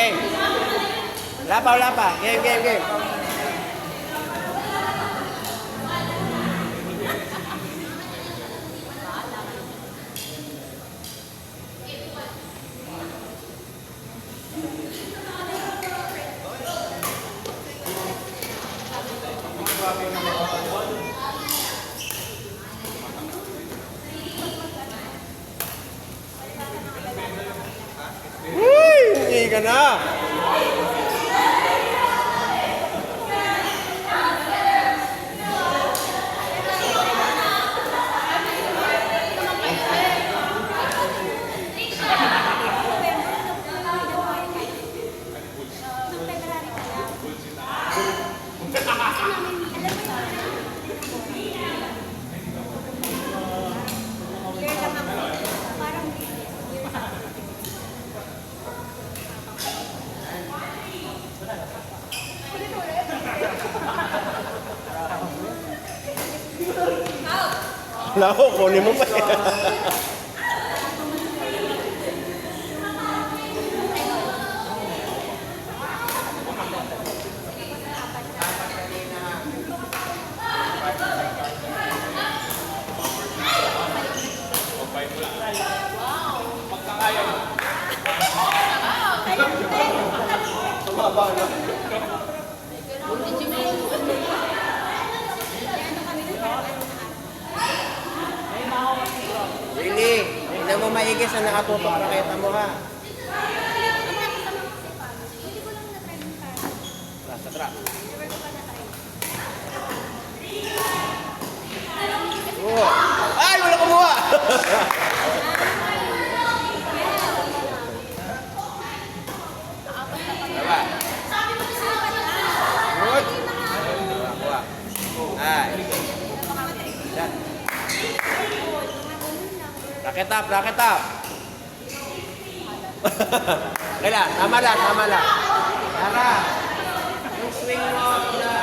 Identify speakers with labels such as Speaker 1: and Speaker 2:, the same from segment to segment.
Speaker 1: game. Wala pa, wala pa. Game, game, game. Hindi ka na. Wala ko, kunin mo pa eh. Really? Hindi mo maigi sa nakatutok raketa mo ha. Sa tra. Oh. Ay, wala kumuha. Diba? Good. Kuha. Ay. Yan. Racket up, racket up. Kaya, tama lang, tama lang. Tara. Yung swing mo, tara.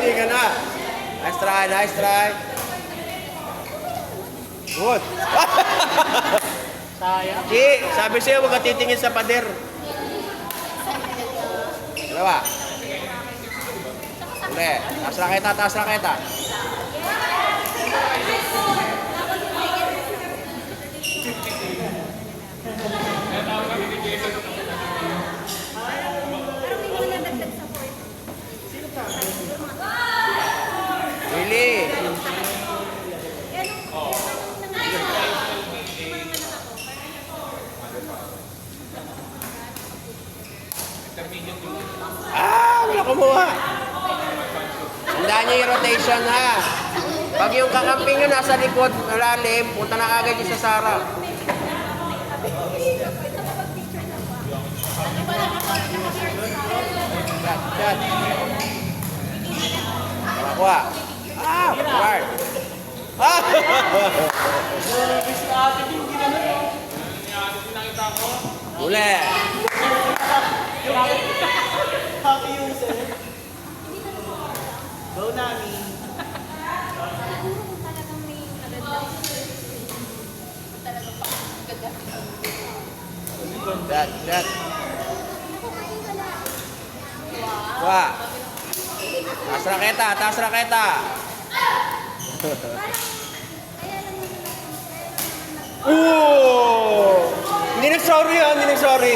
Speaker 1: Hindi ka na. Nice try, nice try. Good. Chi, sabi sa'yo, huwag ka titingin sa pader. Dalawa. Uli. Taas raketa, taas raketa. Really? Wala kumuha. Tandaan niyo yung rotation ha. Pag yung kakamping nyo nasa likod, malalim, punta na agad yung sa Sara. Shot. Kuha. Guard. Uli.
Speaker 2: Happy user. Go Nami.
Speaker 1: Shot. Kuha. Taas raketa, taas raketa. Hindi nag-sorry ha, hindi nag-sorry.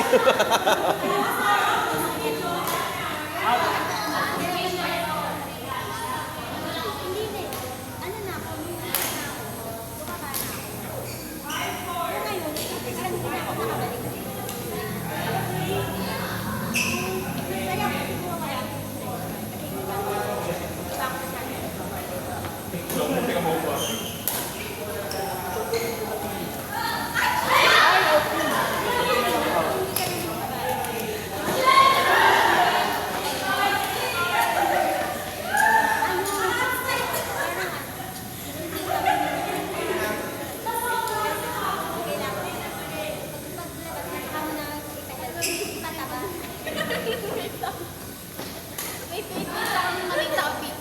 Speaker 3: Wait, parang mali topic.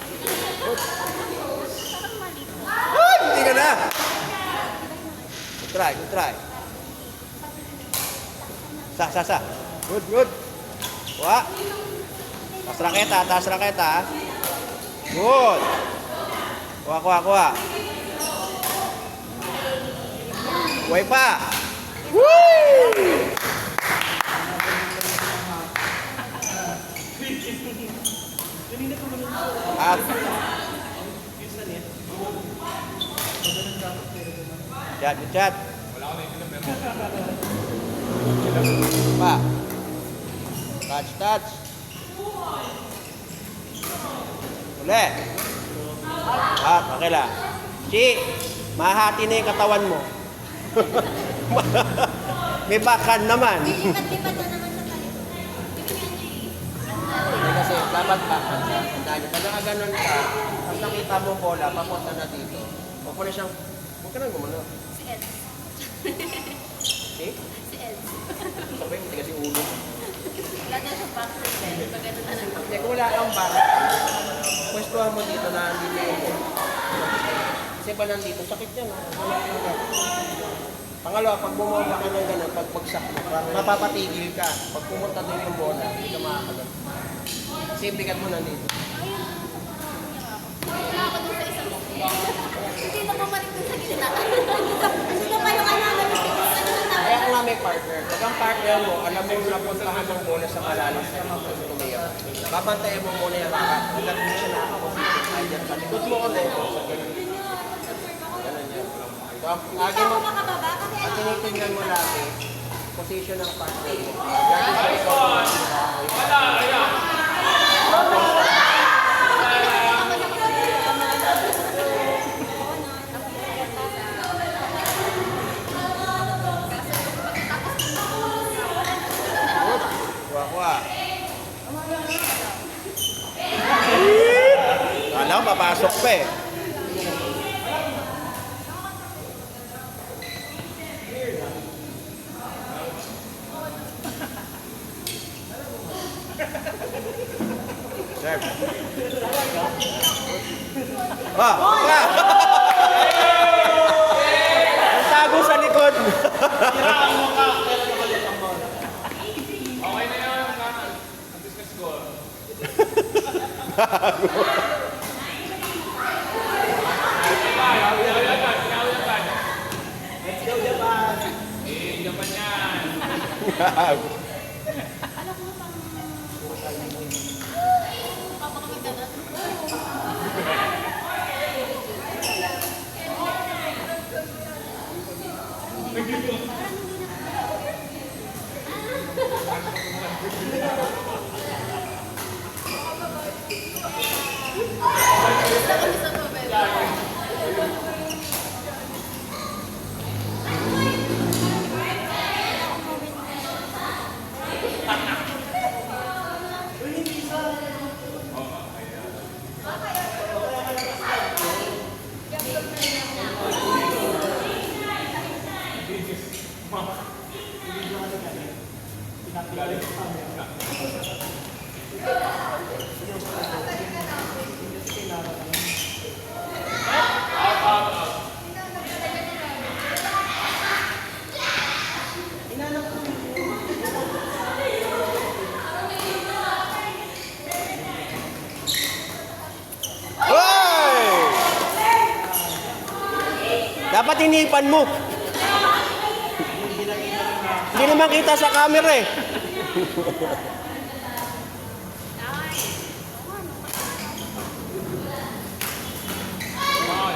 Speaker 3: Parang mali.
Speaker 1: Ay, hindi ka na. Good try. Sa. Good. Kuha. Taas raketa. Good. Kuha. Kuhay pa. Woo! Up. Chat. Pa. Touch. Uli. Okay lang. Chi, mahati na yung katawan mo. May bakan naman.
Speaker 3: Lipat-lipat na naman sa tayo.
Speaker 1: Kasi dapat bakan siya. Tandaan niyo, pag nakaganon ka, pag nakita mo bola, papunta na dito. Huwag mo na siyang, huwag ka nang gumano.
Speaker 3: Si Eds.
Speaker 1: See?
Speaker 3: Si Eds.
Speaker 1: Sabi, hindi kasi ulo.
Speaker 3: Wala na sa boxer pen. Pag ano na lang.
Speaker 1: Hindi, kung wala kang back, pwestuhan mo dito na hindi mo ulo. Kasi ba nandito, sakit yan. Pangalawa, pag bumaba ka ng ganun, pag bagsak mo, mapapatigil ka. Pag pumunta doon yung bola, hindi ka makakagat. Kasi bigat mo nandito.
Speaker 3: Wala ako dun sa isang hindi na bumalik dun sa gitna. Sino pa yung ano na
Speaker 1: Kaya kung nga may partner, pag ang partner mo, alam mo napuntahan ng bola sa malalim sa tumiyak. Babantayan mo muna yung baka. Hanggang hindi siya nakakaposisyon. Ay, dyan sa likod mo ulit. Ganun yan. So, lagi mo,
Speaker 3: makababa kasi
Speaker 1: at tinitingnan mo lagi, position ng partner mo. Ganun sa ikaw. Kuha. Kala ko papasok pa eh. Serve. Ang tago sa likod.
Speaker 2: Let's go, Japan!
Speaker 1: Dapat inipan mo. Hindi naman kita sa camera eh.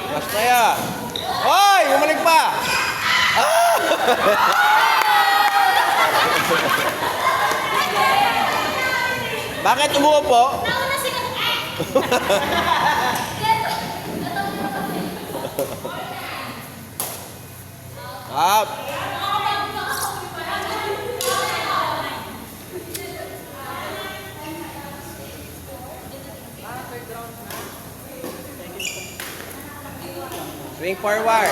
Speaker 1: Basta yan. Hoy! Bumalik pa! Ah! Bakit umuupo?
Speaker 3: Nauna si
Speaker 1: Up. Swing forward.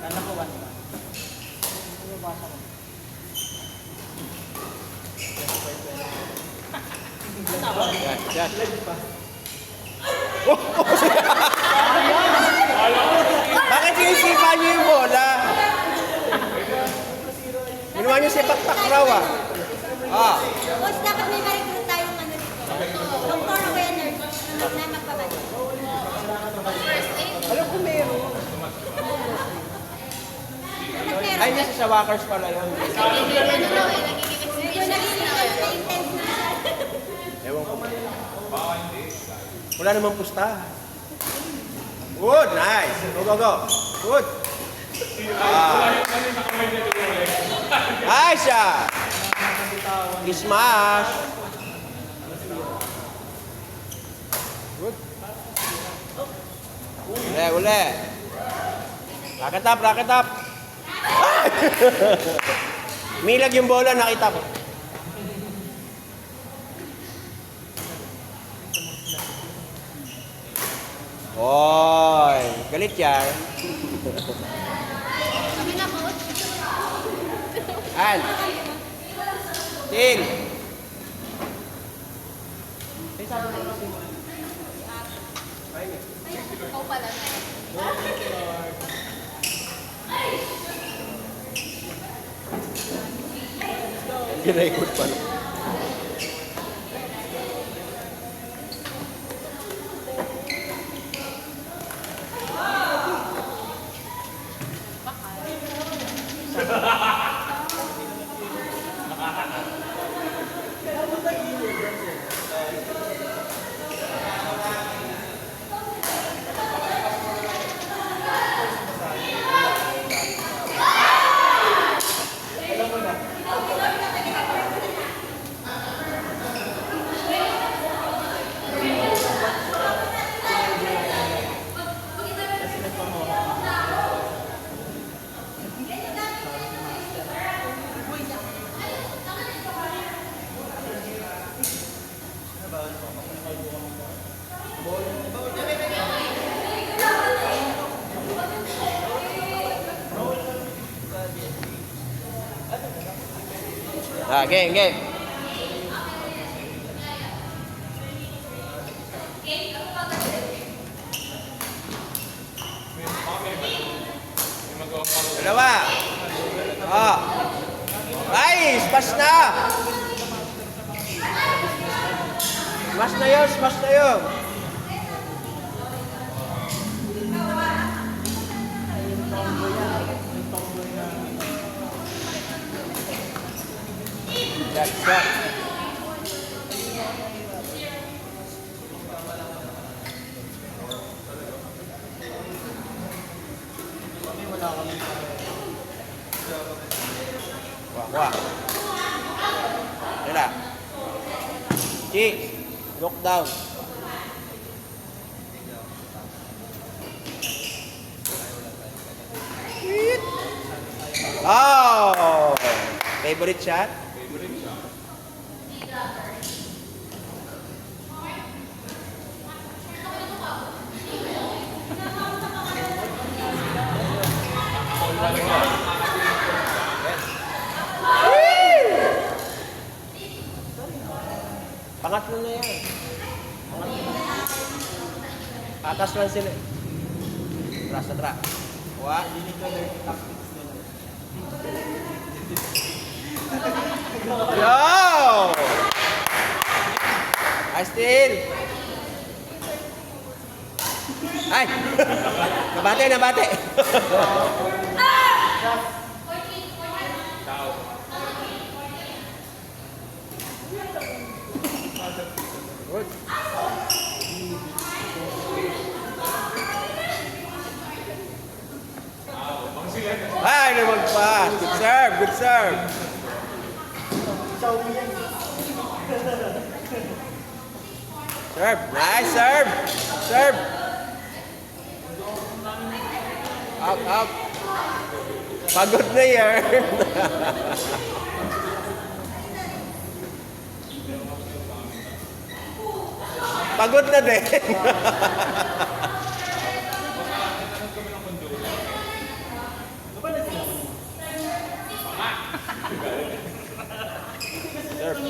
Speaker 2: Anak ko, 1. Ano basa ko?
Speaker 1: Yan. Bakit sinisipa niyo yung bola? Ginawa niyo si Pakpak raw ah. Ah.
Speaker 3: Coach, dapat may ma-recruit tayong ano dito. Doktor o kaya nurse na magpapatid.
Speaker 1: Alam ko meron.
Speaker 3: Dapat meron.
Speaker 1: Ay, nasa sa Walkers pala yun.
Speaker 3: Medyo naging na-intense na.
Speaker 1: Ewan ko. Wala namang pusta. Good, nice. Go, go, go. Good. Nice shot. Smash. Good. Ule, ule. Racket up, racket up. Ay! Milag yung bola, nakita ko. Oy, galit yan.
Speaker 3: Kami na, coach.
Speaker 1: An. Tin.
Speaker 3: Ikaw pala.
Speaker 1: Girecord pala. Ah, game, game. Dalawa. Ah. Nice, smash na. Smash na yun, smash na yun. That's right. Wah, wah. Yan na. Chi, look down. Oh! Favorite shot? Pangatlo na yan. Pangatlo. Atas lang sila. Tras na tras. Kuha. Yo! Ay, still. Ay! Nabate, nabate. Good. Ay, lumagpas. Good serve, good serve. Serve, nice serve. Serve. Out, out. Pagod na yan. Pagod na din. Serve.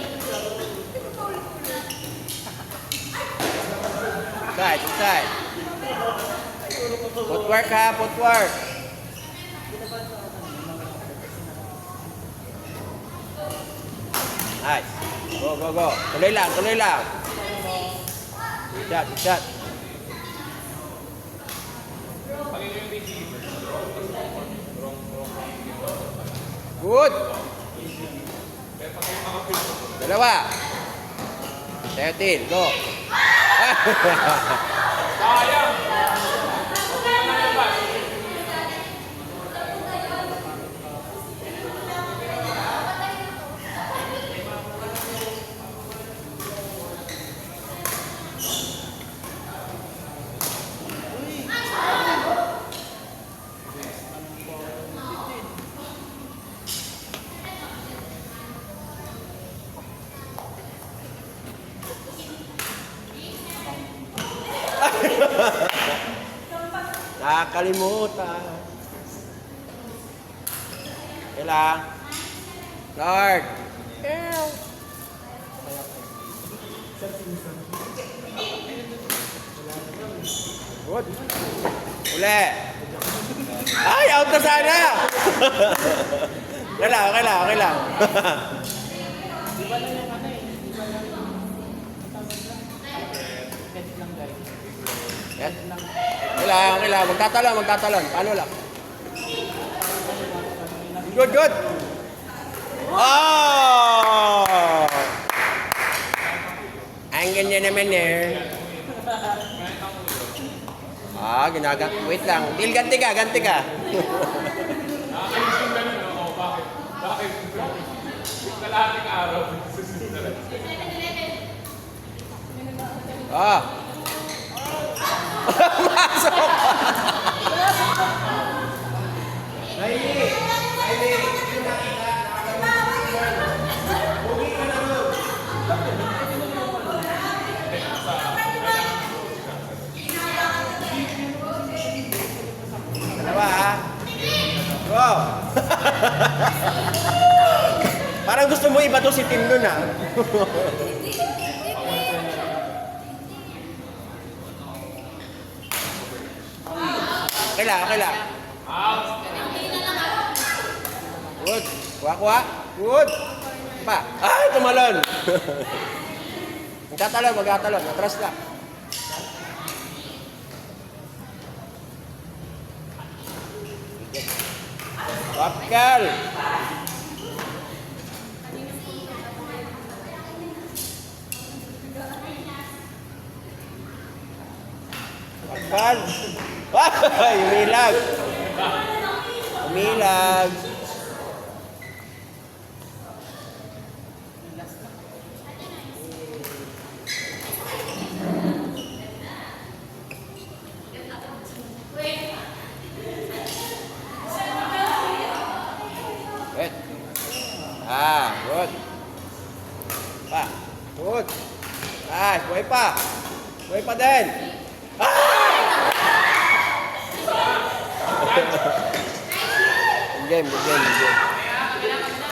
Speaker 1: Inside, inside. Footwork ha, footwork. Nice. Go, go, go. Tuloy lang, tuloy lang. Shot, shot. Good. Dalawa. 13, go. Nakakalimutan. Kailang. Lord. Good. Uli. Ay, out na sana. Okay lang, okay lang, okay lang. Yan. Okay lang. Magtatalon, magtatalon. Paano lang? Good, good. Oh! Ang ganyan naman eh. Ginagat. Wait lang. Til, ganti ka, ganti ka.
Speaker 4: Bakit? Kalahating araw.
Speaker 1: Masok! Riley! Riley! Dalawa ha? Go! Parang gusto mo iba to si Tim nun ha? Okay lang, okay lang. Good. Kuha, kuha. Good. Pa. Ay, tumalon. Magtatalon, magtatalon. Atras lang. Wakal. Wakal. Ay, umilag. Umilag. Good. Good. Pa. Good. Buhay pa. Buhay pa din. Good game, good game, good game.